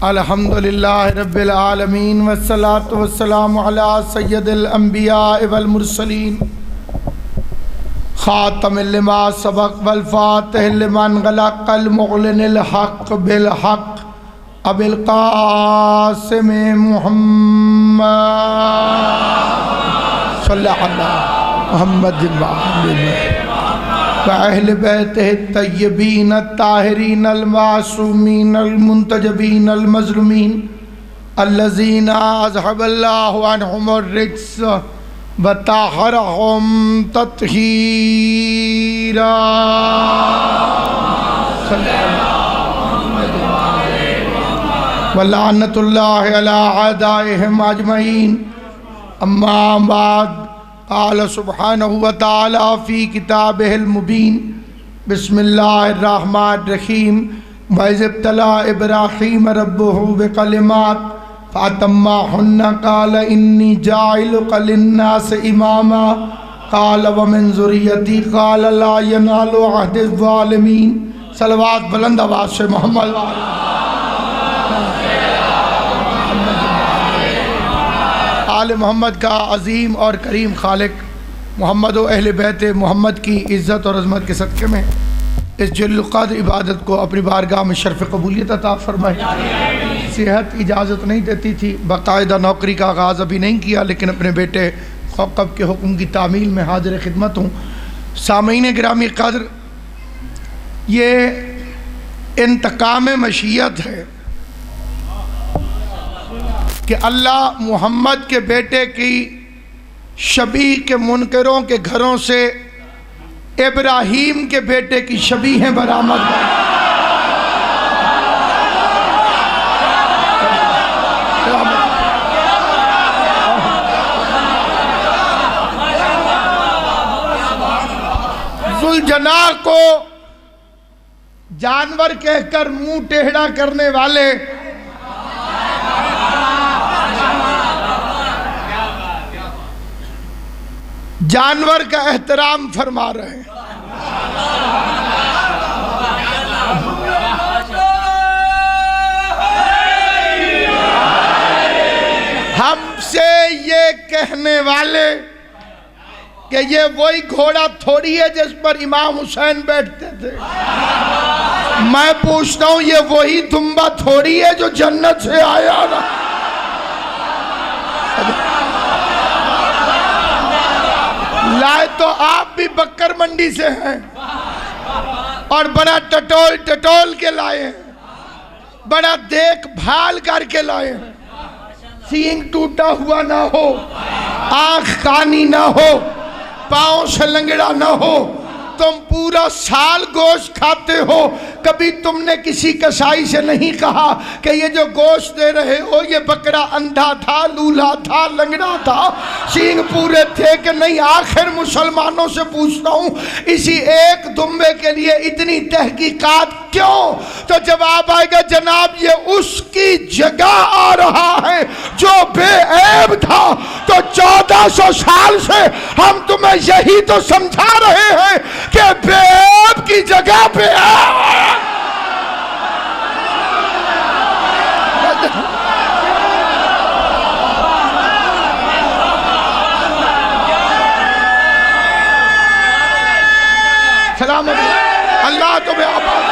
الحمدللہ رب العالمین والصلاة والسلام علی سید الانبیاء والمرسلین خاتم لما سبق والفاتح لمن غلق المعلن الحق بالحق ابی القاسم محمد صلی اللہ علیہ محمد وأہل بیتہ الطیبین الطاہرین المعصومین المنتجبین المظلومین الذین اذهب اللہ عنہم الرجس وطہرہم تطہیرا ولعنۃ اللہ علی اعدائہم اجمعین اما بعد قال سبحانہ وتعالی فی کتابہ المبین بسم اللہ الرحمن الرحیم وَإِذِ ابْتَلَىٰ إِبْرَاهِيمَ رَبُّهُ بِكَلِمَاتٍ فَأَتَمَّهُنَّ قَالَ إِنِّي جَاعِلُكَ لِلنَّاسِ إِمَامًا قَالَ وَمِنْ ذُرِّيَّتِي قَالَ لَا يَنَالُ عَهْدِ الظَّالِمِينَ صلوات بلند آواز سے محمد آل محمد کا عظیم اور کریم خالق محمد و اہل بیت محمد کی عزت اور عظمت کے صدقے میں اس جلیل القدر عبادت کو اپنی بارگاہ میں شرف قبولیت عطا فرمائے۔ صحت اجازت نہیں دیتی تھی، باقاعدہ نوکری کا آغاز ابھی نہیں کیا، لیکن اپنے بیٹے خوقب کے حکم کی تعمیل میں حاضر خدمت ہوں۔ سامعین گرامی قدر، یہ انتقام مشیت ہے کہ اللہ محمد کے بیٹے کی شبیہ کے منکروں کے گھروں سے ابراہیم کے بیٹے کی شبیہیں برآمد کریں۔ ذوالجناح کو جانور کہہ کر منہ ٹیڑھا کرنے والے جانور کا احترام فرما رہے ہیں۔ ہم سے یہ کہنے والے کہ یہ وہی گھوڑا تھوڑی ہے جس پر امام حسین بیٹھتے تھے، میں پوچھتا ہوں یہ وہی دمبا تھوڑی ہے جو جنت سے آیا نا؟ لائے تو آپ بھی بکر منڈی سے ہیں اور بڑا ٹٹول کے لائے ہیں، بڑا دیکھ بھال کر کے لائے ہیں، سینگ ٹوٹا ہوا نہ ہو، آنکھ کانی نہ ہو، پاؤں سے لنگڑا نہ ہو، تم پورا سال گوشت کھاتے ہو، کبھی تم نے کسی کسائی سے نہیں کہا کہ یہ جو گوشت دے رہے ہو یہ بکرا اندھا تھا، لولا تھا، لنگڑا تھا، سینگ پورے تھے کہ نہیں؟ آخر مسلمانوں سے پوچھتا ہوں اسی ایک دمبے کے لیے اتنی تحقیقات کیوں؟ تو جواب آئے گا جناب یہ اس کی جگہ آ رہا ہے جو بے عیب تھا۔ تو 1400 سال سے ہم تمہیں یہی تو سمجھا رہے ہیں کہ بے عیب کی جگہ پہ سلام اللہ تمہیں آباد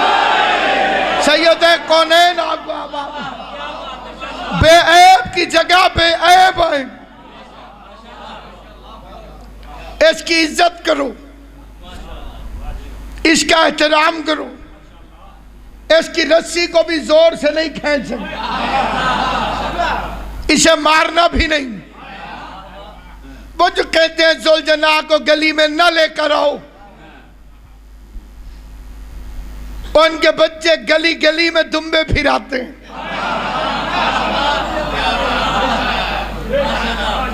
سید کونین آپ کو آباد بے عیب کی جگہ بے عیب ہے، اس کی عزت کرو، اس کا احترام کرو، اس کی رسی کو بھی زور سے نہیں کھینچ سکتے، اسے مارنا بھی نہیں۔ وہ جو کہتے ہیں ذوالجناح کو گلی میں نہ لے کر آؤ، ان کے بچے گلی گلی میں دمبے پھراتے ہیں،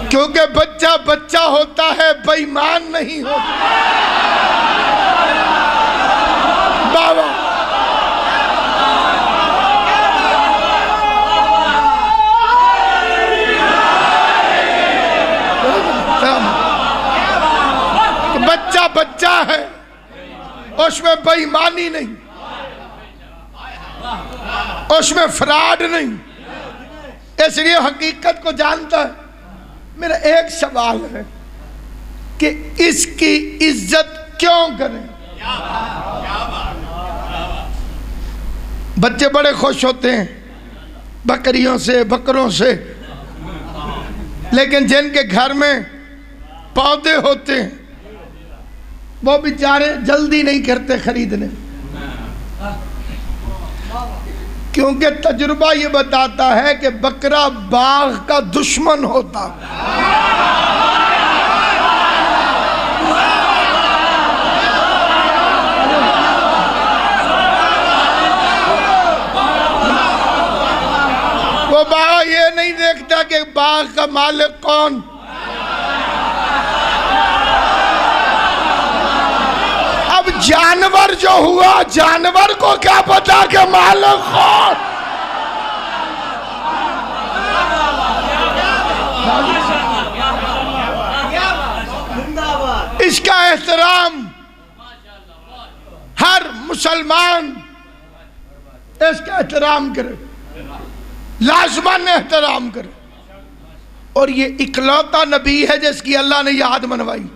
کیونکہ بچہ بچہ ہوتا ہے، بے ایمان نہیں ہوتا۔ بابا بچہ بچہ ہے، اس میں بے ایمانی نہیں۔ اس میں فراڈ نہیں، اس لیے حقیقت کو جانتا ہے۔ میرا ایک سوال ہے کہ اس کی عزت کیوں کریں؟ بچے بڑے خوش ہوتے ہیں بکریوں سے، بکروں سے، لیکن جن کے گھر میں پودے ہوتے ہیں وہ بیچارے جلدی نہیں کرتے خریدنے، کیونکہ تجربہ یہ بتاتا ہے کہ بکرا باغ کا دشمن ہوتا۔ وہ باغ یہ نہیں دیکھتا کہ باغ کا مالک کون، اب جانور جو ہوا، جانور کو کیا پتا کہ مالک کون؟ اس کا احترام ہر مسلمان اس کا احترام کرے، لازماً احترام کرے۔ اور یہ اکلوتا نبی ہے جس کی اللہ نے یاد منوائی۔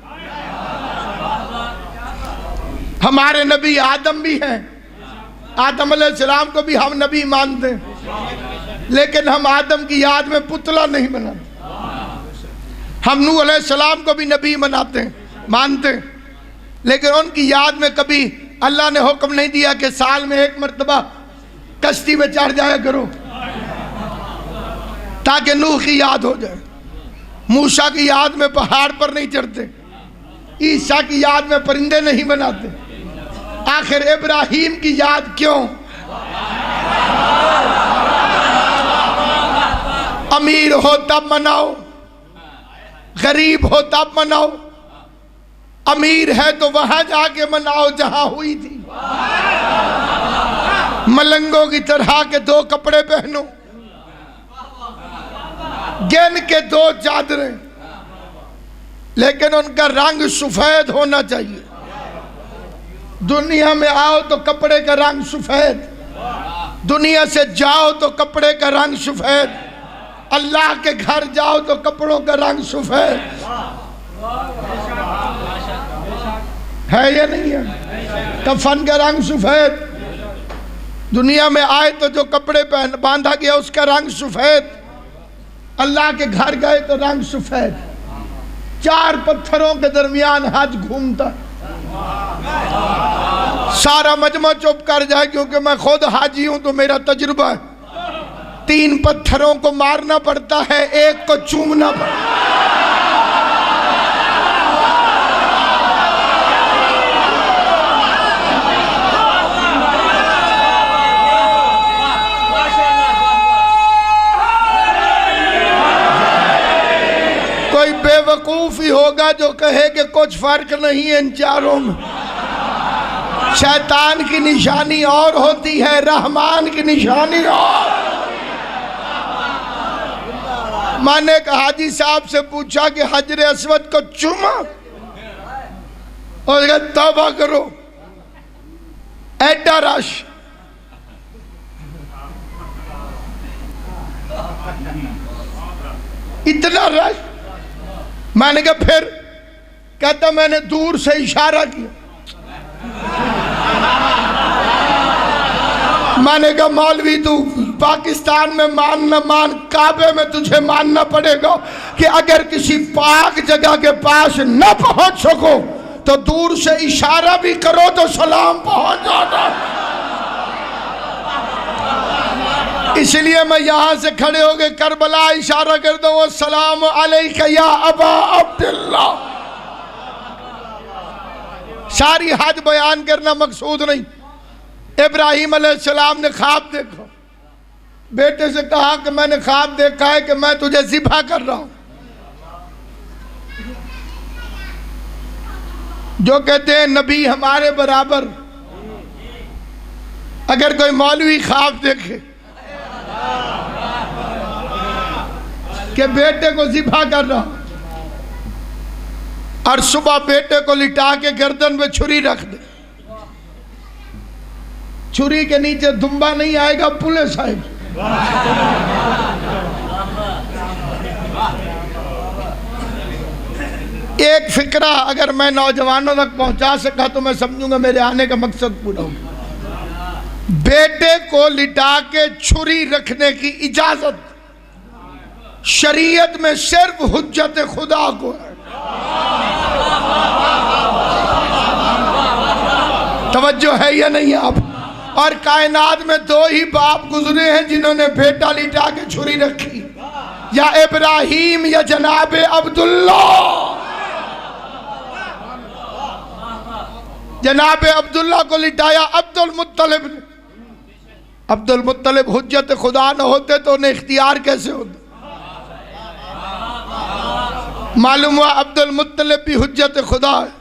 ہمارے نبی آدم بھی ہیں، آدم علیہ السلام کو بھی ہم نبی مانتے ہیں، لیکن ہم آدم کی یاد میں پتلا نہیں بناتے۔ ہم نوح علیہ السلام کو بھی نبی مناتے ہیں، مانتے ہیں، لیکن ان کی یاد میں کبھی اللہ نے حکم نہیں دیا کہ سال میں ایک مرتبہ کشتی میں چڑھ جایا کرو تاکہ نوح کی یاد ہو جائے۔ موسیٰ کی یاد میں پہاڑ پر نہیں چڑھتے، عیسیٰ کی یاد میں پرندے نہیں بناتے، آخر ابراہیم کی یاد کیوں؟ امیر ہو تب مناؤ، غریب ہو تب مناؤ، امیر ہے تو وہاں جا کے مناؤ جہاں ہوئی تھی۔ ملنگوں کی طرح کے 2 کپڑے پہنو، گن کے 2 چادریں، لیکن ان کا رنگ سفید ہونا چاہیے۔ دنیا میں آؤ تو کپڑے کا رنگ سفید، دنیا سے جاؤ تو کپڑے کا رنگ سفید، اللہ کے گھر جاؤ تو کپڑوں کا رنگ سفید ہے یا نہیں ہے؟ کفن کا رنگ سفید، دنیا میں آئے تو جو کپڑے باندھا گیا اس کا رنگ سفید، اللہ کے گھر گئے تو رنگ سفید۔ 4 پتھروں کے درمیان حج گھومتا، سارا مجمع چپ کر جائے کیونکہ میں خود حاجی ہوں تو میرا تجربہ ہے۔ 3 پتھروں کو مارنا پڑتا ہے، 1 کو چومنا پڑتا ہے۔ کوئی بے وقوف ہی ہوگا جو کہے کہ کچھ فرق نہیں ہے ان چاروں میں۔ شیطان کی نشانی اور ہوتی ہے، رحمان کی نشانی اور۔ میں نے ایک حاجی صاحب سے پوچھا کہ حجر اسود کو چوما، اور کہا توبہ کرو، ایڈا رش۔ اتنا رش، میں نے کہا پھر؟ کہتا میں نے دور سے اشارہ کیا۔ میں نے کہا مولوی تو پاکستان میں مان نہ مان، کعبے میں تجھے ماننا پڑے گا کہ اگر کسی پاک جگہ کے پاس نہ پہنچ سکو تو دور سے اشارہ بھی کرو تو سلام پہنچ جاتا۔ اس لیے میں یہاں سے کھڑے ہو کے کربلا اشارہ کرتا ہوں، السلام علیکہ یا ابا عبداللہ۔ ساری حج بیان کرنا مقصود نہیں۔ ابراہیم علیہ السلام نے خواب دیکھا، بیٹے سے کہا کہ میں نے خواب دیکھا ہے کہ میں تجھے ذبح کر رہا ہوں۔ جو کہتے ہیں نبی ہمارے برابر، اگر کوئی مولوی خواب دیکھے کہ بیٹے کو ذبح کر رہا اور صبح بیٹے کو لٹا کے گردن پہ چھری رکھ دے، چھری کے نیچے دمبا نہیں آئے گا، پولیس آئے گی۔ ایک فکرہ اگر میں نوجوانوں تک پہنچا سکا تو میں سمجھوں گا میرے آنے کا مقصد پورا ہوگا۔ بیٹے کو لٹا کے چھری رکھنے کی اجازت شریعت میں صرف حجت خدا کو ہے۔ توجہ ہے یا نہیں آپ؟ اور کائنات میں دو ہی باپ گزرے ہیں جنہوں نے بیٹا لٹا کے چھری رکھی، یا ابراہیم یا جناب عبداللہ۔ جناب عبداللہ کو لٹایا عبد المطلب نے۔ عبد المطلب حجت خدا نہ ہوتے تو انہیں اختیار کیسے ہوتا؟ معلوم ہوا عبد المطلب بھی حجت خدا ہے،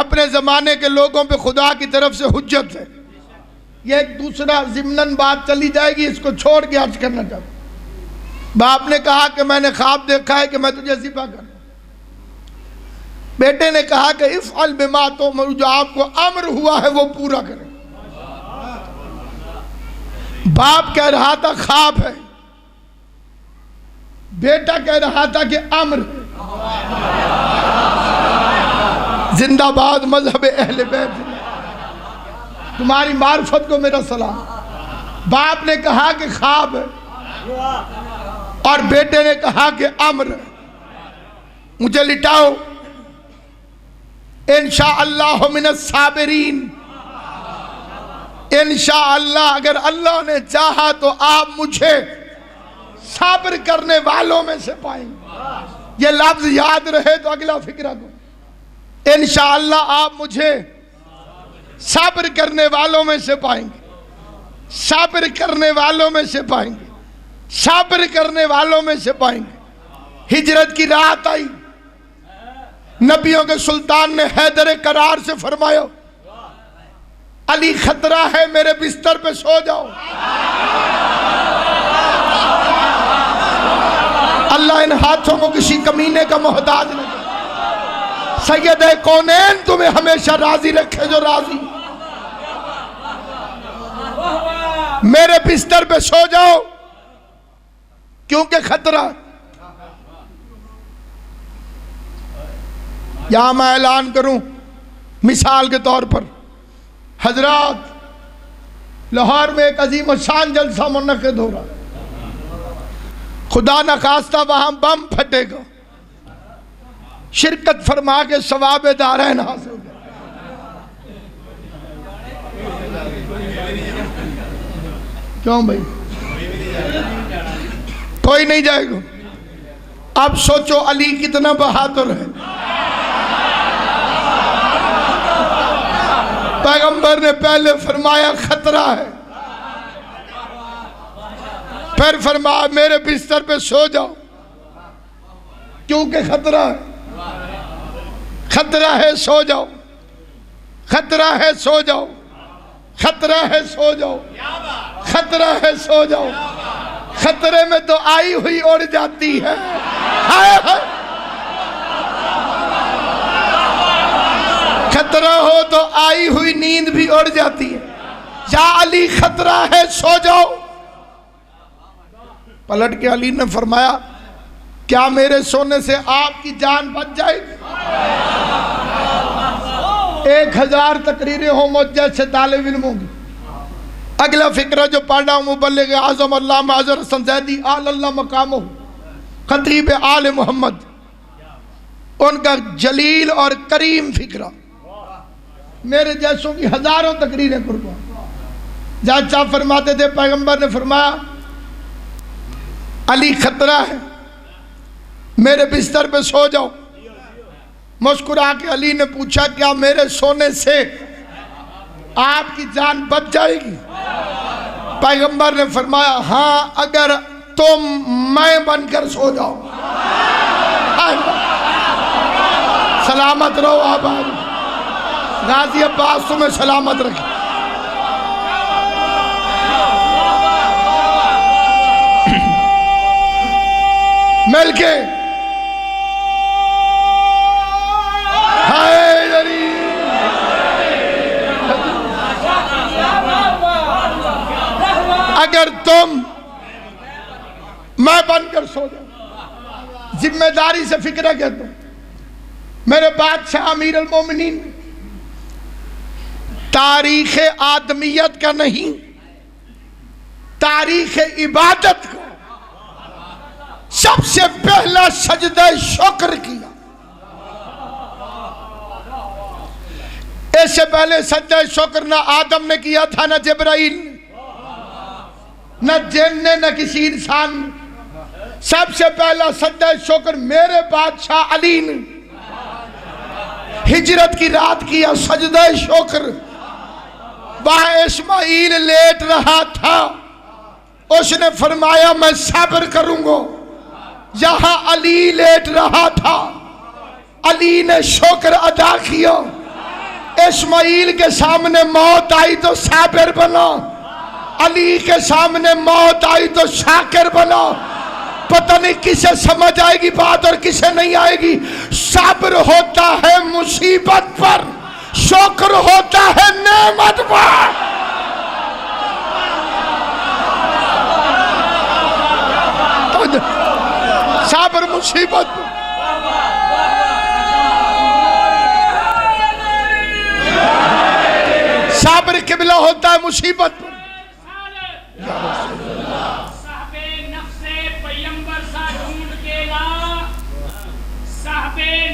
اپنے زمانے کے لوگوں پہ خدا کی طرف سے حجت ہے۔ یہ ایک دوسرا ضمناً بات چلی جائے گی، اس کو چھوڑ کے عرض کرنا چاہتا ہوں۔ باپ نے کہا کہ میں نے خواب دیکھا ہے کہ میں تجھے ذبح کروں۔ بیٹے نے کہا کہ افعل بما تؤمر، جو آپ کو امر ہوا ہے وہ پورا کریں۔ باپ کہہ رہا تھا خواب ہے، بیٹا کہہ رہا تھا کہ امر ہے۔ زندہ باد مذہب اہل بیت، تمہاری معرفت کو میرا سلام۔ باپ نے کہا کہ خواب ہے اور بیٹے نے کہا کہ امر ہے، مجھے لٹاؤ، انشاءاللہ من الصابرین، انشاءاللہ اگر اللہ نے چاہا تو آپ مجھے صبر کرنے والوں میں سے پائیں گے۔ یہ لفظ یاد رہے تو اگلا فکرہ کو، انشاءاللہ آپ مجھے صبر کرنے والوں میں سے پائیں گے، صبر کرنے والوں میں سے پائیں گے، صبر کرنے والوں میں سے پائیں گے۔ ہجرت کی رات آئی، نبیوں کے سلطان نے حیدر کرار سے فرمایا علی خطرہ ہے، میرے بستر پہ سو جاؤ۔ اللہ ان ہاتھوں کو کسی کمینے کا محتاج نہ کرے۔ سید کونین تمہیں ہمیشہ راضی رکھے جو راضی، میرے بستر پہ سو جاؤ کیونکہ خطرہ۔ یہاں میں اعلان کروں مثال کے طور پر، حضرات لاہور میں ایک عظیم الشان جلسہ منعقد ہو رہا، خدا نخواستہ وہاں بم پھٹے گا، شرکت فرما کے ثواب دارین حاصل ہو۔ کیوں بھائی کوئی نہیں جائے گا؟ اب سوچو علی کتنا بہادر ہے۔ پیغمبر نے پہلے فرمایا خطرہ ہے، پھر فرمایا میرے بستر پہ سو جاؤ کیونکہ خطرہ ہے، خطرہ ہے سو جاؤ، خطرہ ہے سو جاؤ، خطرہ ہے سو جاؤ، خطرہ ہے سو جاؤ۔ خطرے میں تو آئی ہوئی اڑ جاتی ہے، خطرہ ہو تو آئی ہوئی نیند بھی اڑ جاتی ہے۔ یا علی خطرہ ہے سو جاؤ۔ پلٹ کے علی نے فرمایا کیا میرے سونے سے آپ کی جان بچ جائے گی؟ 1000 تقریریں ہوں مجھ جیسے طالب علموں کی۔ اگلا فکرہ جو پڑھ رہا ہوں مبلغ اعظم علامہ اظہر حسن زیدی آل اللہ مقامہ، خطیب آل محمد، ان کا جلیل اور کریم فکرہ، میرے جیسوں کی ہزاروں تقریریں قربان۔ جاج صاحب فرماتے تھے پیغمبر نے فرمایا علی خطرہ ہے، میرے بستر پہ سو جاؤ۔ مسکرا کے علی نے پوچھا کیا میرے سونے سے آپ کی جان بچ جائے گی؟ پیغمبر نے فرمایا ہاں اگر تم میں بن کر سو جاؤ۔ سلامت رہو آباد، غازی عباس تمہیں سلامت رکھے۔ مل کے میں بن کر سو جاؤں. ذمہ داری سے فکرہ کہتا ہوں. میرے بادشاہ امیر المومنین تاریخ آدمیت کا نہیں، تاریخ عبادت کا سب سے پہلا سجدہ شکر کیا. اس سے پہلے سجدہ شکر نہ آدم نے کیا تھا، نہ جبرائیل نے، نہ جن نے، نہ کسی انسان نے. سب سے پہلا سجدہ شکر میرے بادشاہ علی نے ہجرت کی رات کیا. سجدہ شکر وہاں اسماعیل لیٹ رہا تھا، اس نے فرمایا میں صبر کروں گا. یہاں علی لیٹ رہا تھا، علی نے شکر ادا کیا. اسماعیل کے سامنے موت آئی تو صابر بنا، علی کے سامنے موت آئی تو شاکر بنا. پتہ نہیں کسے سمجھ آئے گی بات اور کسے نہیں آئے گی. صبر ہوتا ہے مصیبت پر، شکر ہوتا ہے نعمت پر. صبر مصیبت پر، صبر قبلہ ہوتا ہے مصیبت پر.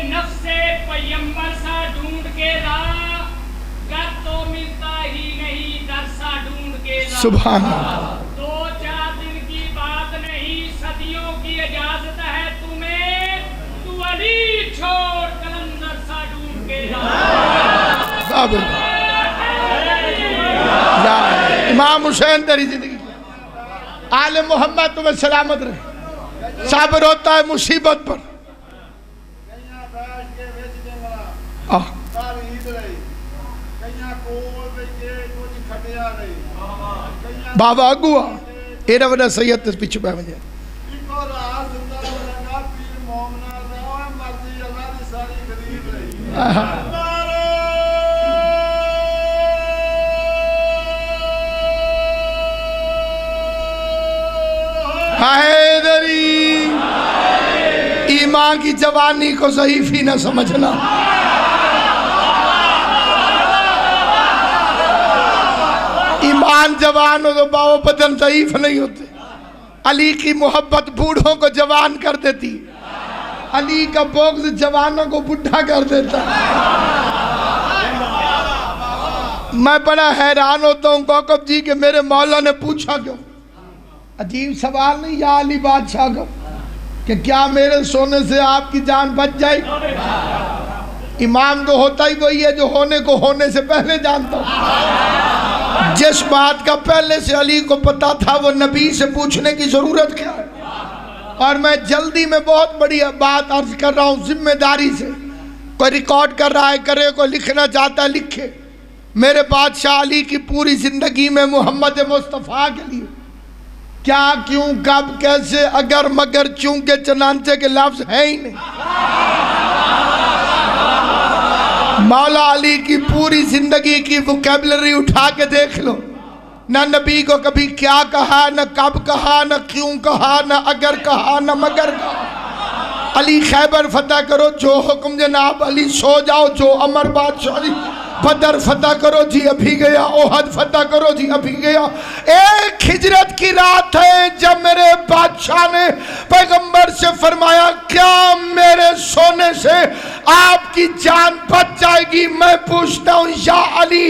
نفس پیمبر سا ڈھونڈ کے لا، گر تو ملتا ہی نہیں در سا ڈھونڈ کے لا. سبحان اللہ. 2-4 دن کی بات نہیں، صدیوں کی اجازت ہے تمہیں، تو علی چھوڑ کلندر سا ڈھونڈ کے لا. امام حسین تیری زندگی آل محمد تمہیں سلامت رہے. صبر ہوتا ہے مصیبت پر. بابا اگوا ایرہ وڈا سید تس پیچھے پہ مجھے حیدری. ایمان کی جوانی کو ضعیفی نہ سمجھنا. ایمان جوان ہو تو باو بدن ضعیف نہیں ہوتے. علی کی محبت بوڑھوں کو جوان کر دیتی، علی کا بغض جوانوں کو بڈھا کر دیتا. میں بڑا حیران ہوتا ہوں کوکب جی کہ میرے مولا نے پوچھا کیوں. عجیب سوال نہیں یا علی بادشاہ کا کہ کیا میرے سونے سے آپ کی جان بچ جائے. امام تو ہوتا ہی وہی ہے جو ہونے کو ہونے سے پہلے جانتا ہوں. جس بات کا پہلے سے علی کو پتا تھا وہ نبی سے پوچھنے کی ضرورت کیا ہے. اور میں جلدی میں بہت بڑی بات عرض کر رہا ہوں ذمہ داری سے. کوئی ریکارڈ کر رہا ہے کرے، کوئی لکھنا چاہتا ہے لکھے. میرے بادشاہ علی کی پوری زندگی میں محمد مصطفیٰ کے لیے کیا کیوں کب کیسے اگر مگر چونکہ چنانچہ کے لفظ ہیں ہی نہیں. مولا علی کی پوری زندگی کی وکیبلری اٹھا کے دیکھ لو. نہ نبی کو کبھی کیا کہا، نہ کب کہا، نہ کیوں کہا، نہ اگر کہا، نہ مگر کہا. علی خیبر فتح کرو جو حکم جناب علی. سو جاؤ جو امر بادشاہ علی. بدر فتح کرو جی ابھی گیا، احد فتح کرو جی ابھی گیا. ایک ہجرت کی رات ہے جب میرے بادشاہ نے پیغمبر سے فرمایا کیا میرے سونے سے آپ کی جان بچ جائے گی. میں پوچھتا ہوں یا علی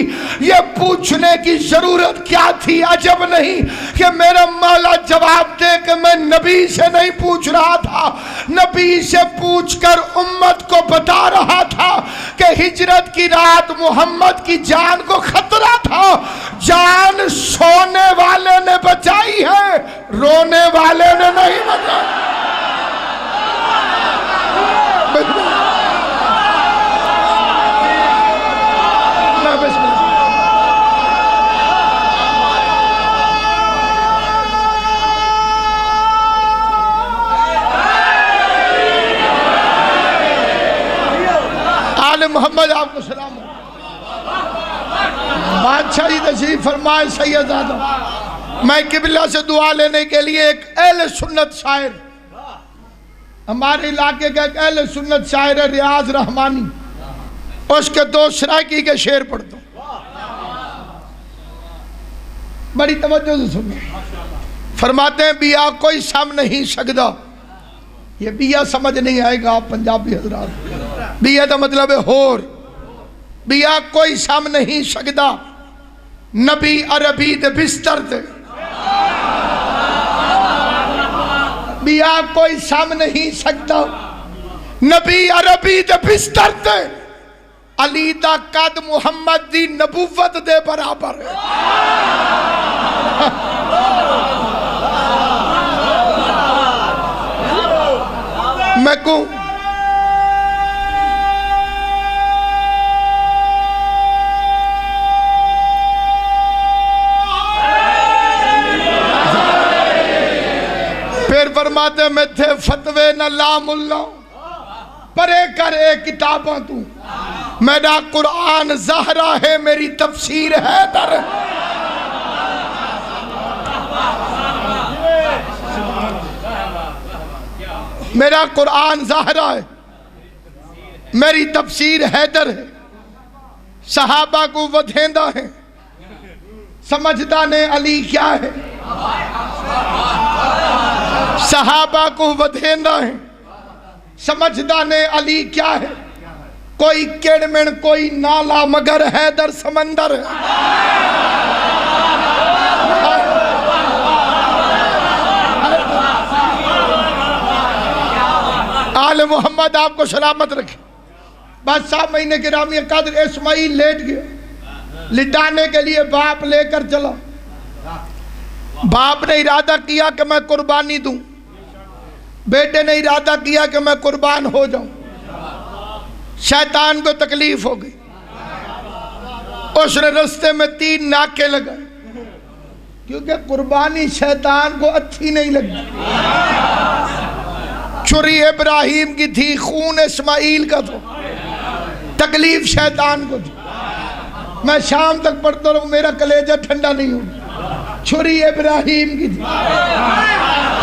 یہ پوچھنے کی ضرورت کیا تھی. عجب نہیں کہ میرا مولا جواب دے کہ میں نبی سے نہیں پوچھ رہا تھا، نبی سے پوچھ کر امت کو بتا رہا تھا کہ ہجرت کی رات محمد کی جان کو خطرہ تھا. جان سونے والے نے بچائی ہے، رونے والے نے نہیں بچائی. آل محمد آپ کو سلام ہو. بادشاہی تشریف فرمائے سیدزادہ. میں قبلہ سے دعا لینے کے لیے ایک اہل سنت شاعر، ہمارے علاقے کا ایک اہل سنت شاعر ہے ریاض رحمانی، اس کے 2 شرائکی کے شعر پڑھتا ہوں، بڑی توجہ سے سنیں۔ فرماتے ہیں بیا کوئی سم نہیں سکدا، یہ بیا سمجھ نہیں آئے گا آپ پنجابی حضرات، بیا کا مطلب ہے ہور، بیا کوئی سم نہیں سکدا نبی عربی دے بستر تے، بیا کوئی سم نہیں سکتا نبی عربی دے بستر تے، علی دا قد محمد دی نبوت دے برابر ہے۔ میں کہوں پھر فرماتے میں تھے فتوے نہ لام اللہ پرے کر اے کتاباں تو، میرا قرآن زہرا ہے میری تفسیر ہے در، میرا قرآن زہرا ہے میری تفسیر حیدر ہے، صحابہ کو ودھیندہ ہے سمجھدان علی کیا ہے، صحابہ کو ودھیندہ ہے سمجھدان علی کیا ہے، کوئی کیڑمن کوئی نالا مگر حیدر سمندر ہے۔ آل محمد آپ کو سلامت رکھے۔ بادشاہ مہینے گرامی قدر اسماعیل لیٹ گیا، لٹانے کے لیے باپ لے کر چلا، باپ نے ارادہ کیا کہ میں قربانی دوں، بیٹے نے ارادہ کیا کہ میں قربان ہو جاؤں، شیطان کو تکلیف ہو گئی، اس نے رستے میں 3 ناکے لگائے، کیونکہ قربانی شیطان کو اچھی نہیں لگی، چھری ابراہیم کی تھی خون اسماعیل کا تھا، تکلیف شیطان کو تھی، میں شام تک پڑھتا رہوں میرا کلیجہ ٹھنڈا نہیں ہوگا، چھری ابراہیم کی تھی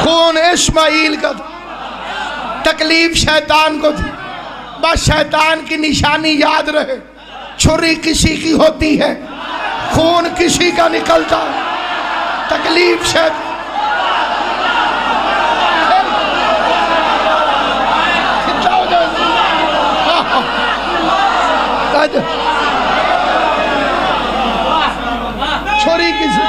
خون اسماعیل کا تھا، تکلیف شیطان کو تھی، بس شیطان کی نشانی یاد رہے، چھری کسی کی ہوتی ہے خون کسی کا نکلتا ہے، تکلیف شیطان چھری کسی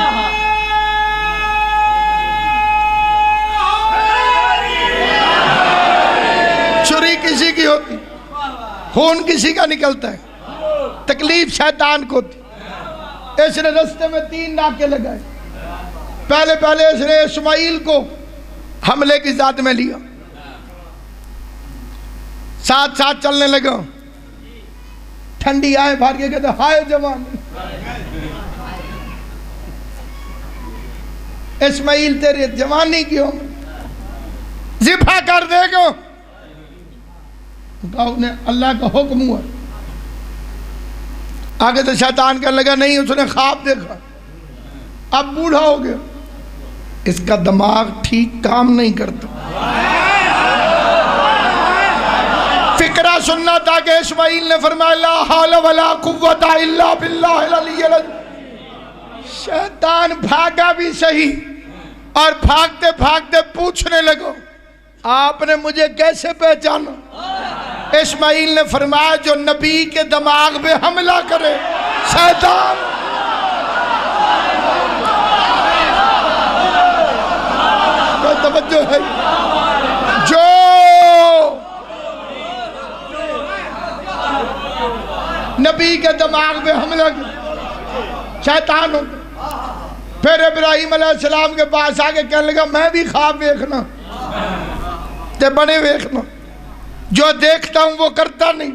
چھری کسی کی ہوتی خون کسی کا نکلتا ہے، تکلیف شیطان کو تھی، اس نے رستے میں 3 ناکے لگائے، پہلے اس نے اسماعیل کو حملے کی ذات میں لیا، ساتھ چلنے لگا، ٹھنڈی آئے بھار کے کہتے ہائے جوان، اسماعیل تیری جوانی کیوں ذبح کر دے گا، کہا انہیں اللہ کا حکم ہوا، آگے تو شیطان کہنے لگا نہیں اس نے خواب دیکھا، اب بوڑھا ہو گیا، اس کا دماغ ٹھیک کام نہیں کرتا، فکرہ سننا تھا کہ اسماعیل نے فرمایا لا حول ولا قوت الا باللہ العلی العظیم، شیطان بھاگا بھی صحیح اور بھاگتے بھاگتے پوچھنے لگا آپ نے مجھے کیسے پہچانا؟ اسماعیل نے فرمایا جو نبی کے دماغ پہ حملہ کرے شیطان، کوئی توجہ ہے، جو نبی کے دماغ پہ حملہ کرے شیطان ہوتا۔ پھر ابراہیم علیہ السلام کے پاس آگے کہنے لگا میں بھی خواب دیکھنا تے بڑے دیکھنا، جو دیکھتا ہوں وہ کرتا نہیں،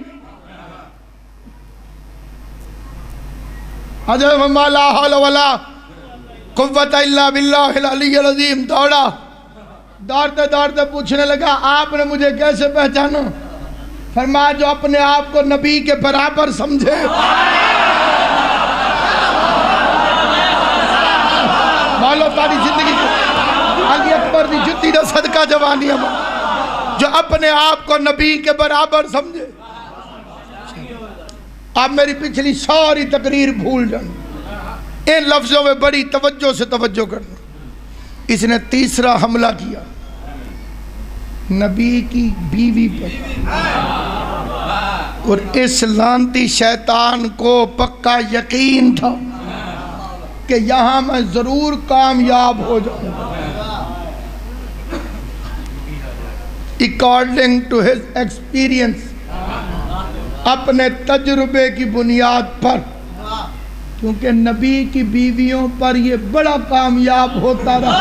حضرت لا حول ولا قوت الا باللہ العلی العظیم دوڑا، دوڑتے دوڑتے پوچھنے لگا آپ نے مجھے کیسے پہچانا؟ فرمایا جو اپنے آپ کو نبی کے برابر سمجھے، مولو تاریخ نوجوانیاں جو اپنے آپ کو نبی کے برابر سمجھے. آپ میری پچھلی ساری تقریر بھول جانا، ان لفظوں میں بڑی توجہ سے توجہ کرنا. اس نے تیسرا حملہ کیا نبی کی بیوی پر، اور اس لعنتی شیطان کو پکا یقین تھا کہ یہاں میں ضرور کامیاب ہو جاؤں گا. According to his experience، اپنے تجربے کی بنیاد پر، کیونکہ نبی کی بیویوں پر یہ بڑا کامیاب ہوتا رہا.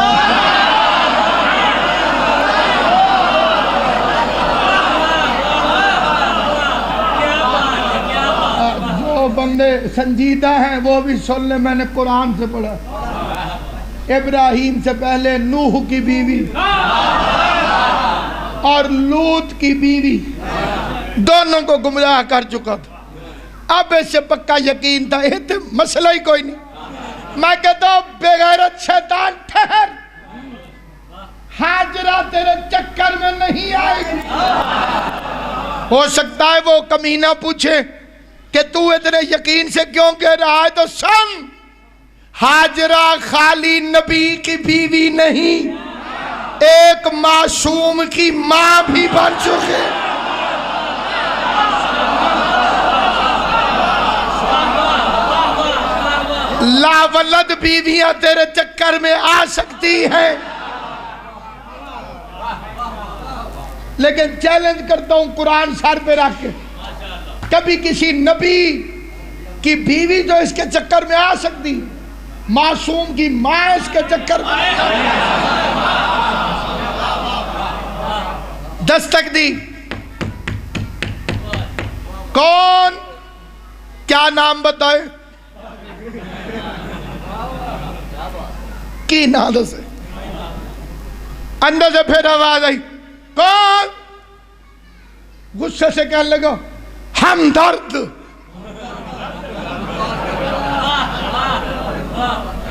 جو بندے سنجیدہ ہیں وہ بھی سن لیں، میں نے قرآن سے پڑھا. ابراہیم سے پہلے نوح کی بیوی اور لوط کی بیوی دونوں کو گمراہ کر چکا تھا. اب اس سے پکا یقین تھا یہ مسئلہ ہی کوئی نہیں. میں کہتا ہوں بے غیرت شیطان ٹھہر، ہاجرہ تیرے چکر میں نہیں آئے گی. ہو سکتا ہے وہ کمینہ پوچھے کہ تو اتنے یقین سے کیوں کہہ رہا ہے، تو سن، ہاجرہ خالی نبی کی بیوی نہیں، ایک معصوم کی ماں بھی بن چکے. لاولد بیویاں تیرے چکر میں آ سکتی ہیں، لیکن چیلنج کرتا ہوں قرآن سر پہ رکھ کے، کبھی کسی نبی کی بیوی جو اس کے چکر میں آ سکتی، معصوم کی ماں اس کے چکر میں دستک دی. کون؟ کیا نام بتائے؟ کی نادو سے اندر سے پھر آواز آئی، کون؟ غصے سے کہنے لگا ہمدرد.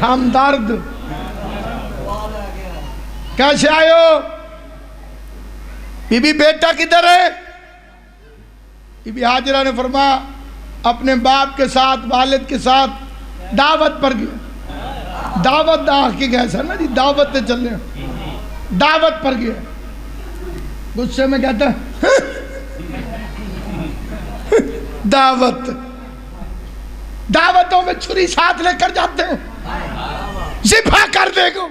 ہمدرد کیسے آئے ہو؟ بی بی بیٹا کدھر ہے؟ بی بی ہاجرہ نے فرمایا اپنے باپ کے ساتھ، والد کے ساتھ دعوت پر گیا. دعوت کے گئے سر نا جی، دعوت تے چل رہے، دعوت پر گیا. غصے میں کہتا ہے دعوت، دعوتوں میں چھری ساتھ لے کر جاتے ہیں، ذبح کر دے گو.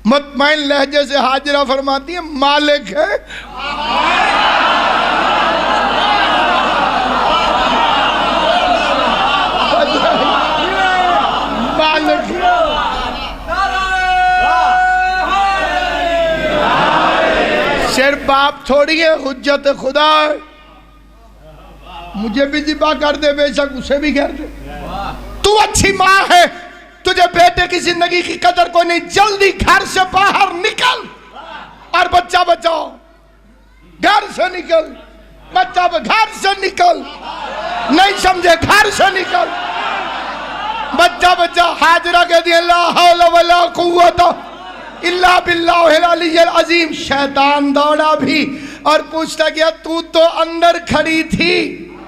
مطمئن لہجے سے ہاجرہ فرماتی ہے مالک ہے. مالک ہے. صرف باپ تھوڑی ہے، حجت خدا ہے. مجھے بھی ذبح کر دے، بے شک اسے بھی کر دے. تو اچھی ماں ہے، تجھے بیٹے کی زندگی کی قدر کوئی نہیں. جلدی گھر سے باہر نکل اور بچہ بچاؤ. گھر سے نکل، بچہ گھر سے نکل. نہیں سمجھے؟ گھر سے نکل، بچہ بچہ. ہاجرہ کہتی ہے لا حول ولا قوت الا باللہ العلی العظیم. شیطان دوڑا بھی اور پوچھتا گیا تو اندر کھڑی تھی،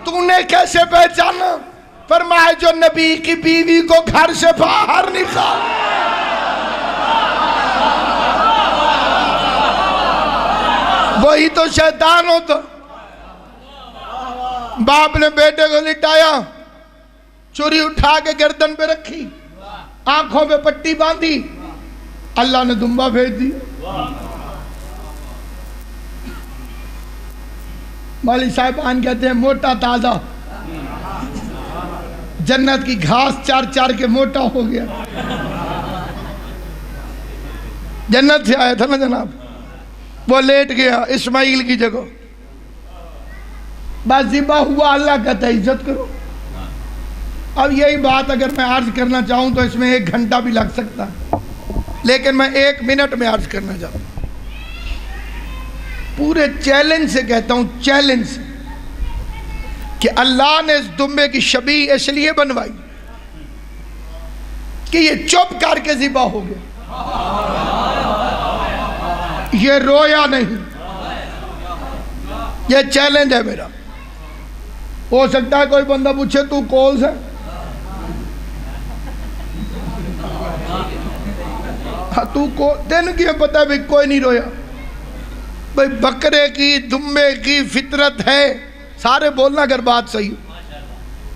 تو نے کیسے پہچانا؟ فرمایا جو نبی کی بیوی کو گھر سے باہر نکال. وہی تو شیطان ہوتا. باپ نے بیٹے کو لٹایا، چوری اٹھا کے گردن پہ رکھی، آنکھوں پہ پٹی باندھی، اللہ نے دمبا بھیج دی. مولوی صاحبان کہتے ہیں موٹا تازہ، جنت کی گھاس چار چار کے موٹا ہو گیا. جنت سے آیا تھا نا جناب، وہ لیٹ گیا اسماعیل کی جگہ. بس ذبح ہوا، اللہ کہتا ہے عزت کرو. اب یہی بات اگر میں عرض کرنا چاہوں تو اس میں 1 گھنٹہ بھی لگ سکتا ہے، لیکن میں 1 منٹ میں عرض کرنا چاہتا ہوں. پورے چیلنج سے کہتا ہوں، چیلنج سے، کہ اللہ نے اس دمبے کی شبیہ اس لیے بنوائی کہ یہ چپ کر کے ذبح ہو گیا. یہ رویا نہیں. یہ چیلنج ہے میرا. ہو سکتا ہے کوئی بندہ پوچھے تو کون سے؟ تو کو تین کی پتہ بھی کوئی نہیں رویا. بھئی بکرے کی دمبے کی فطرت ہے. سارے بولنا اگر بات صحیح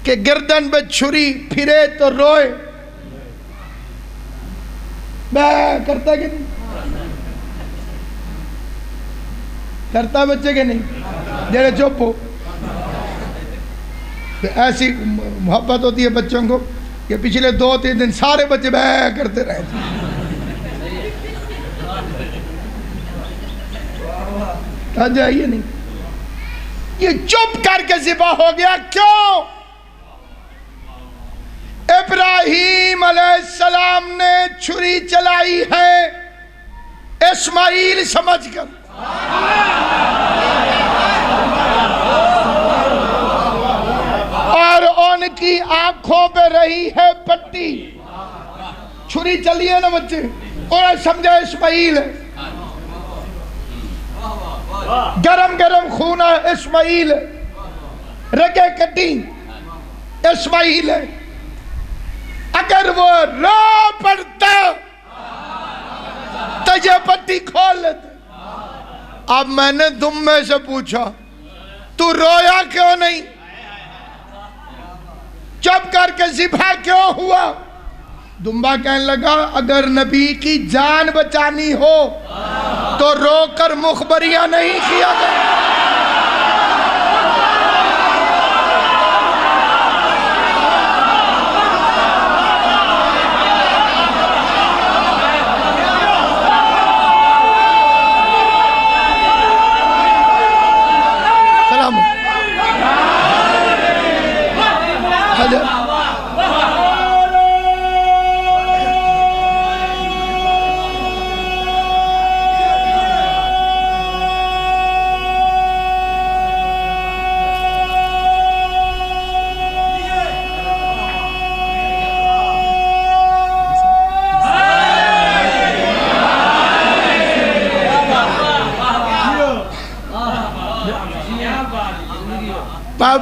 کہ گردن پہ چھری پھرے تو روئے. میں کرتا کہ نہیں کرتا بچے کے نہیں جڑے چپ ہو. ایسی محبت ہوتی ہے بچوں کو کہ پچھلے 2-3 دن سارے بچے بے کرتے رہے تھے. کہا جائیے نہیں. یہ چپ کر کے ذبح ہو گیا. کیوں؟ ابراہیم علیہ السلام نے چھری چلائی ہے اسماعیل سمجھ کر. اور ان کی آنکھوں پہ رہی ہے پٹی. چھری چلی ہے نا بچے, اور سمجھا اسماعیل ہے. گرم گرم خون ہے اسماعیل. رگے کٹی اسماعیل ہے. اگر وہ رو پڑتا تو یہ پٹی کھول لیتے. اب میں نے دمبے سے پوچھا تو رویا کیوں نہیں؟ چپ کر کے ذبح کیوں ہوا؟ دمبا کہنے لگا اگر نبی کی جان بچانی ہو تو رو کر مخبریاں نہیں کیا گیا.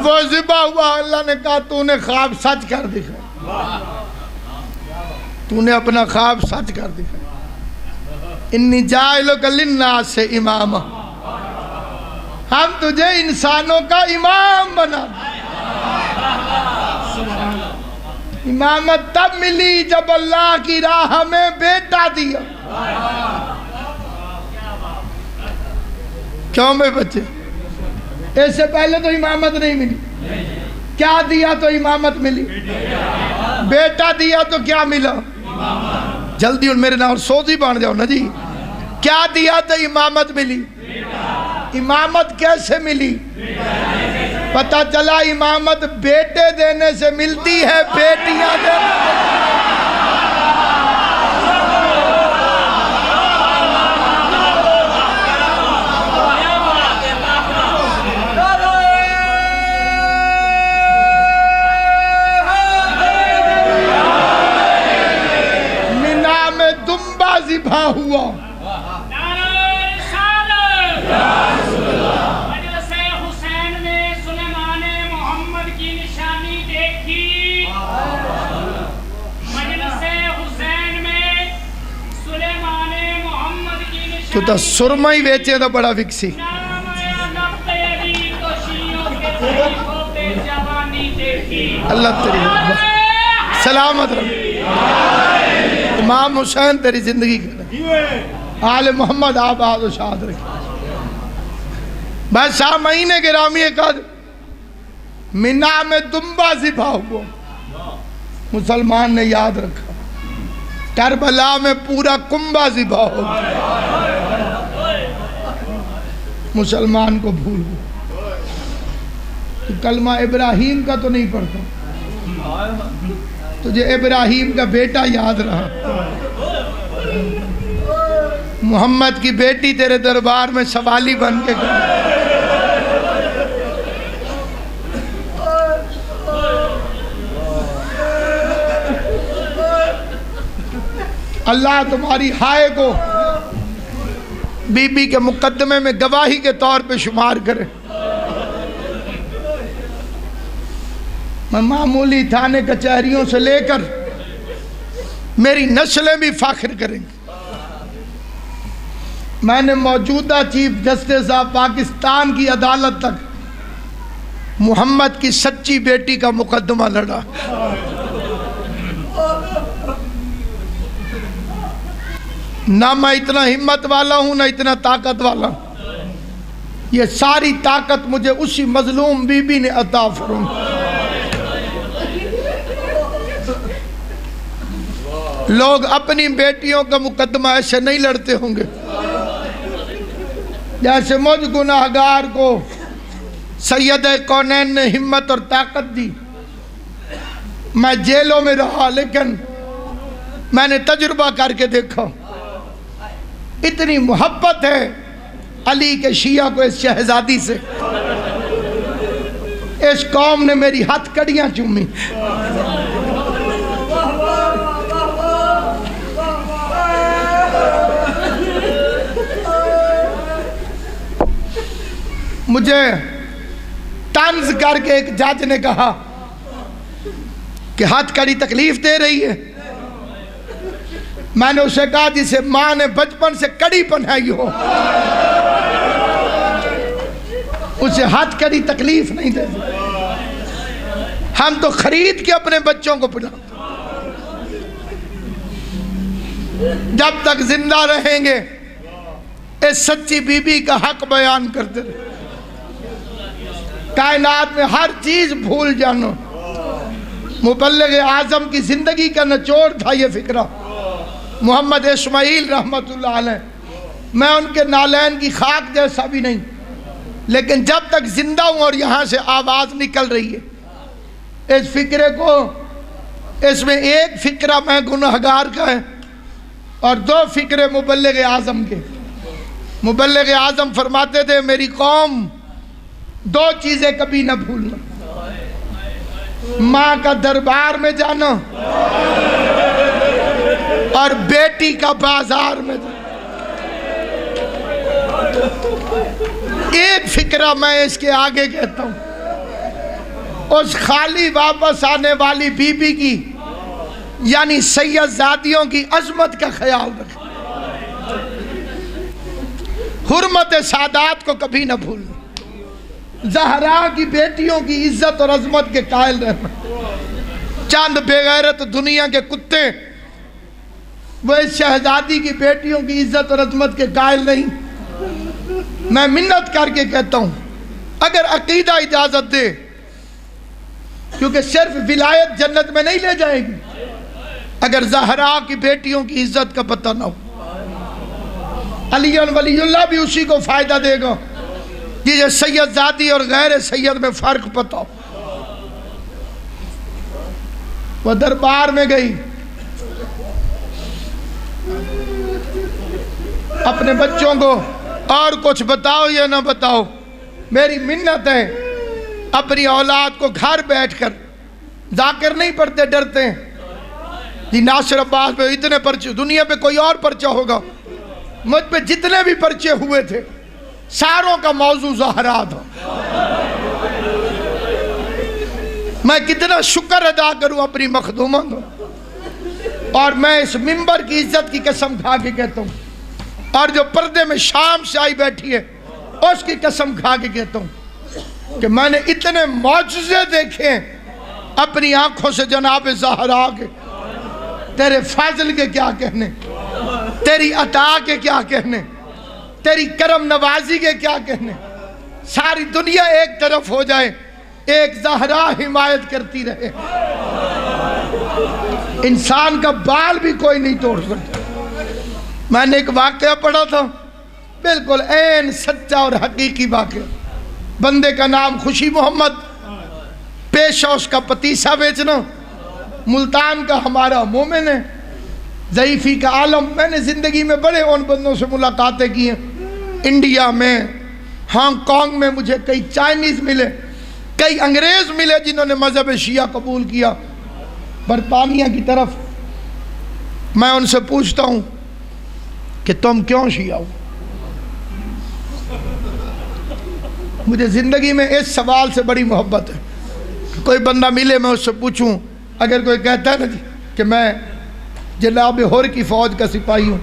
وہ ذبح ہوا. اللہ نے کہا تو نے خواب سچ کر دکھایا. تو نے اپنا خواب سچ کر دکھایا. انی جاعلک للناس اماما. ہم تجھے انسانوں کا امام بنا. امامت تب ملی جب اللہ کی راہ میں بیٹا دیا. کیوں میں بچے؟ اس سے پہلے تو امامت نہیں ملی. کیا دیا تو امامت ملی. بیٹا دیا تو کیا ملا؟ جلدی اور میرے نام سوزی بان جاؤ نا جی. کیا دیا تو امامت ملی. امامت کیسے ملی؟ پتہ چلا امامت بیٹے دینے سے ملتی ہے, بیٹیاں دینے سے. ذبح ہوا. مجلس حسین میں سلیمان محمد کی نشانی دیکھی. مجلس حسین میں سلیمان محمد کی نشانی. تو سرما ہی بیچے تو بڑا وکسی. اللہ تیری سلامت رہے. امام حسین تیری زندگی کرے. آل محمد آباد و شاد رکھے. بس سامعین گرامی قدر منا میں دمبا ذبح ہوا. مسلمان نے یاد رکھا. کربلا میں پورا کنبا ذبح ہو گیا. مسلمان کو بھول گیا. کلمہ ابراہیم کا تو نہیں پڑھتا. تجھے ابراہیم کا بیٹا یاد رہا. محمد کی بیٹی تیرے دربار میں سوالی بن کے گئی. اللہ تمہاری ہائے کو بی بی کے مقدمے میں گواہی کے طور پہ شمار کریں. میں معمولی تھانے کچہریوں سے لے کر میری نسلیں بھی فخر کریں گی. میں نے موجودہ چیف جسٹس آف پاکستان کی عدالت تک محمد کی سچی بیٹی کا مقدمہ لڑا. نہ میں اتنا ہمت والا ہوں نہ اتنا طاقت والا ہوں. یہ ساری طاقت مجھے اسی مظلوم بی بی نے عطا فرمائی. لوگ اپنی بیٹیوں کا مقدمہ ایسے نہیں لڑتے ہوں گے جیسے مجھ گناہگار کو سید کونین نے ہمت اور طاقت دی. میں جیلوں میں رہا لیکن میں نے تجربہ کر کے دیکھا اتنی محبت ہے علی کے شیعہ کو اس شہزادی سے. اس قوم نے میری ہاتھ کڑیاں چومی. مجھے طنز کر کے ایک جج نے کہا کہ ہاتھ کڑی تکلیف دے رہی ہے. میں نے اسے کہا جسے ماں نے بچپن سے کڑی پہنائی ہو اسے ہاتھ کڑی تکلیف نہیں دے. ہم تو خرید کے اپنے بچوں کو پڑھاتے. جب تک زندہ رہیں گے اس سچی بی بی کا حق بیان کرتے رہے. کائنات میں ہر چیز بھول جانو. مبلغ اعظم کی زندگی کا نچوڑ تھا یہ فکرہ. محمد اسماعیل رحمت اللہ علیہ. میں ان کے نالین کی خاک جیسا بھی نہیں لیکن جب تک زندہ ہوں اور یہاں سے آواز نکل رہی ہے اس فکرے کو اس میں ایک فکرہ میں گناہگار کا ہے اور دو فکرے مبلغ اعظم کے. مبلغ اعظم فرماتے تھے میری قوم دو چیزیں کبھی نہ بھولنا. ماں کا دربار میں جانا اور بیٹی کا بازار میں جانا. ایک فکرہ میں اس کے آگے کہتا ہوں. اس خالی واپس آنے والی بی بی کی یعنی سید زادیوں کی عظمت کا خیال رکھیں. حرمت سادات کو کبھی نہ بھولنا. زہرا کی بیٹیوں کی عزت اور عظمت کے قائل رہنا. چند بے غیرت دنیا کے کتے وہ اس شہزادی کی بیٹیوں کی عزت اور عظمت کے قائل نہیں. میں منت کر کے کہتا ہوں اگر عقیدہ اجازت دے کیونکہ صرف ولایت جنت میں نہیں لے جائے گی اگر زہرا کی بیٹیوں کی عزت کا پتہ نہ ہو. علی ولی اللہ بھی اسی کو فائدہ دے گا جسے سید زادی اور غیر سید میں فرق پتہ ہو. وہ دربار میں گئی اپنے بچوں کو اور کچھ بتاؤ یا نہ بتاؤ میری منت ہے اپنی اولاد کو گھر بیٹھ کر ذاکر نہیں پڑھتے ڈرتے ہیں جی ناصر عباس پہ اتنے پرچے دنیا پہ کوئی اور پرچہ ہوگا. مجھ پہ جتنے بھی پرچے ہوئے تھے ساروں کا موضوع زہرا تھا. میں کتنا شکر ادا کروں اپنی مخدومہ کو. اور میں اس منبر کی عزت کی قسم کھا کے کہتا ہوں اور جو پردے میں شام سے آئی بیٹھی ہے اس کی قسم کھا کے کہتا ہوں کہ میں نے اتنے معجزے دیکھے اپنی آنکھوں سے جناب زہرا کے. تیرے فضل کے کیا کہنے, تیری عطا کے کیا کہنے, تیری کرم نوازی کے کیا کہنے. ساری دنیا ایک طرف ہو جائے ایک زہرا حمایت کرتی رہے. انسان کا بال بھی کوئی نہیں توڑ سکتا. میں نے ایک واقعہ پڑھا تھا بالکل عین سچا اور حقیقی واقعہ. بندے کا نام خوشی محمد, پیشہ اس کا پتیسا بیچنا, ملتان کا ہمارا مومن ہے, ضعیفی کا عالم. میں نے زندگی میں بڑے ان بندوں سے ملاقاتیں کی ہیں. انڈیا میں, ہانگ کانگ میں مجھے کئی چائنیز ملے, کئی انگریز ملے جنہوں نے مذہب شیعہ قبول کیا. برطانیہ کی طرف میں ان سے پوچھتا ہوں کہ تم کیوں شیعہ ہو؟ مجھے زندگی میں اس سوال سے بڑی محبت ہے. کوئی بندہ ملے میں اس سے پوچھوں, اگر کوئی کہتا ہے نا جی کہ میں جناب ہور کی فوج کا سپاہی ہوں,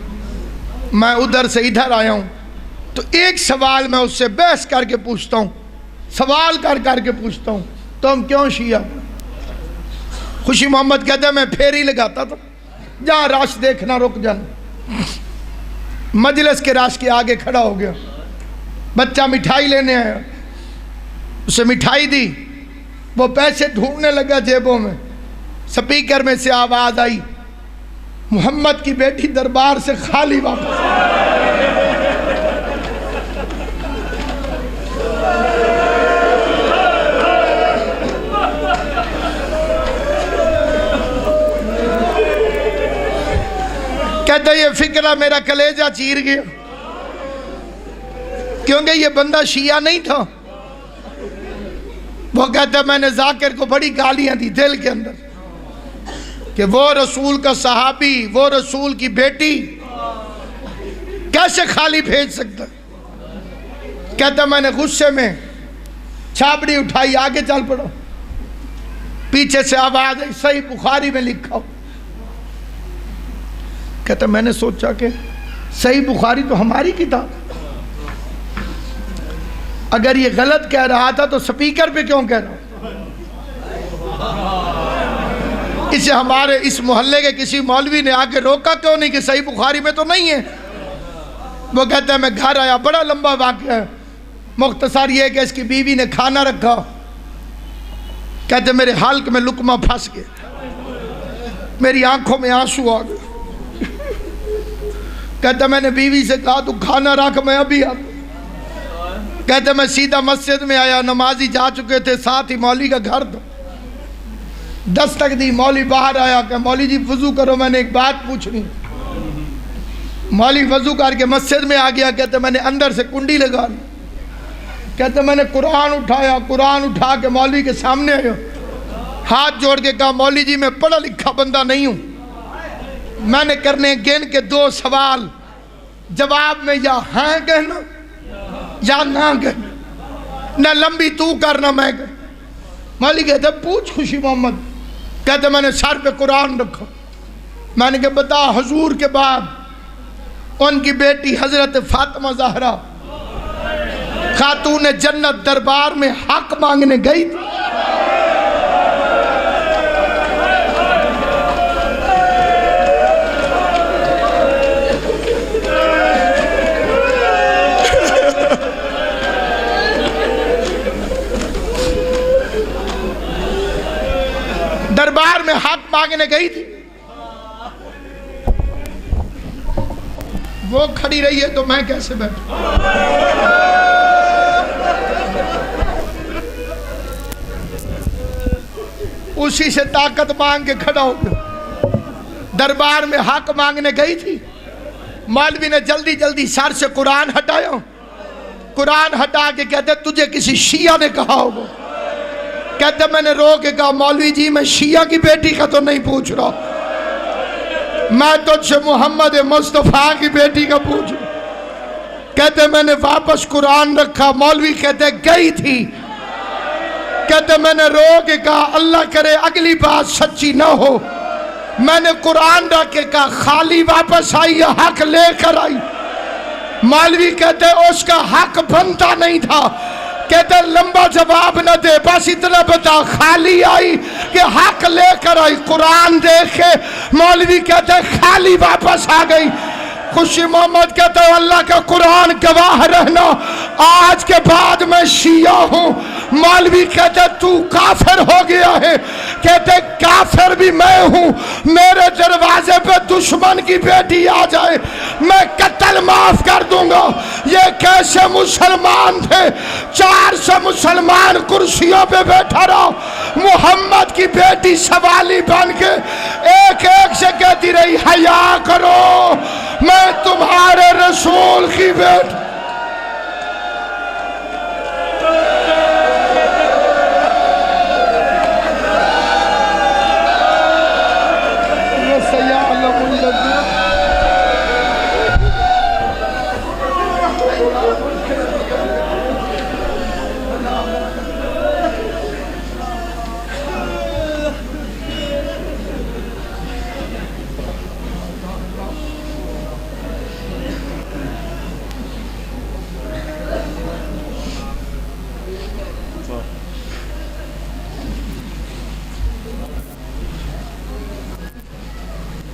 میں ادھر سے ادھر آیا ہوں, تو ایک سوال میں اس سے بحث کر کے پوچھتا ہوں, سوال کر کے پوچھتا ہوں, تم کیوں شیعہ؟ خوشی محمد کہتا ہے میں پھیری لگاتا تھا, جہاں راش دیکھنا رک جانا. مجلس کے راش کے آگے کھڑا ہو گیا, بچہ مٹھائی لینے آیا, اسے مٹھائی دی, وہ پیسے ڈھونڈنے لگا جیبوں میں, سپیکر میں سے آواز آئی, محمد کی بیٹی دربار سے خالی واپس. کہتا یہ فکرہ میرا کلیجہ چیر گیا, کیونکہ یہ بندہ شیعہ نہیں تھا. وہ کہتا میں نے ذاکر کو بڑی گالیاں دی دل کے اندر کہ وہ رسول کا صحابی, وہ رسول کی بیٹی کیسے خالی بھیج سکتا. کہتا میں نے غصے میں چھاپڑی اٹھائی, آگے چل پڑا, پیچھے سے آواز آئی صحیح بخاری میں لکھا. کہتا میں نے سوچا کہ صحیح بخاری تو ہماری کتاب, اگر یہ غلط کہہ رہا تھا تو سپیکر پہ کیوں کہہ رہا؟ اسے ہمارے اس محلے کے کسی مولوی نے آگے روکا کیوں نہیں کہ صحیح بخاری میں تو نہیں ہے؟ وہ کہتا ہے میں گھر آیا, بڑا لمبا واقعہ ہے, مختصر یہ ہے کہ اس کی بیوی نے کھانا رکھا, کہتے میرے حلق میں لقمہ پھنس گیا, میری آنکھوں میں آنسو آ گئے. کہتا میں نے بیوی سے کہا تو کھانا رکھ میں ابھی آتا. کہتے میں سیدھا مسجد میں آیا, نمازی جا چکے تھے, ساتھ ہی مولوی کا گھر تھا. دستک دی, مولوی باہر آیا کہ مولوی جی وضو کرو, میں نے ایک بات پوچھنی. مولوی وضو کر کے مسجد میں آ گیا. کہتے میں نے اندر سے کنڈی لگا لی. کہتے میں نے قرآن اٹھایا, قرآن اٹھا کے مولوی کے سامنے آیا, ہاتھ جوڑ کے کہا مولوی جی میں پڑھا لکھا بندہ نہیں ہوں, میں نے کرنے گن کے 2 سوال, جواب میں یا ہاں کہنا یا نہ کہنا, نہ لمبی تو کرنا میں کہنا. مولوی کہتے پوچھ خوشی محمد. کہتے میں نے سر پہ قرآن رکھا, میں نے کہا بتا حضور کے بعد ان کی بیٹی حضرت فاطمہ زہرا خاتون جنت دربار میں حق مانگنے گئی تھی. دربار میں حق مانگنے گئی تھی. وہ کھڑی رہی ہے تو میں کیسے بیٹھوں؟ اسی سے طاقت مانگ کے کھڑا ہو گیا. دربار میں حق مانگنے گئی تھی. مولوی نے جلدی جلدی سر سے قرآن ہٹایا, قرآن ہٹا کے کہتے تجھے کسی شیعہ نے کہا ہوگا. کہتے میں نے رو کے کہا مولوی جی میں شیعہ کی بیٹی کا تو نہیں پوچھ رہا, میں تجھ سے محمد مصطفیٰ کی بیٹی کا پوچھ رہا. کہتے میں نے واپس قرآن رکھا. مولوی کہتے گئی تھی. کہتے میں نے رو کے کہا اللہ کرے اگلی بات سچی نہ ہو. میں نے قرآن رکھ کے کہا خالی واپس آئی یا حق لے کر آئی؟ مولوی کہتے اس کا حق بنتا نہیں تھا. کہتے لمبا جواب نہ دے, بس اتنا بتا خالی آئی کہ حق لے کر آئی. قرآن دیکھ کے مولوی کہتے خالی واپس آ گئی. خوشی محمد کہتے اللہ کا قرآن گواہ رہنا آج کے بعد میں شیعہ ہوں. مولوی کہتے تو کافر ہو گیا ہے. کہتے کافر بھی میں ہوں. میرے دروازے پہ دشمن کی بیٹی آ جائے میں قتل معاف کر دوں گا. یہ کیسے مسلمان تھے؟ 400 مسلمان کرسیوں پہ بیٹھا رہا, محمد کی بیٹی سوالی بن کے ایک ایک سے کہتی رہی حیا کرو میں تمہارے رسول کی بیٹی. صاحب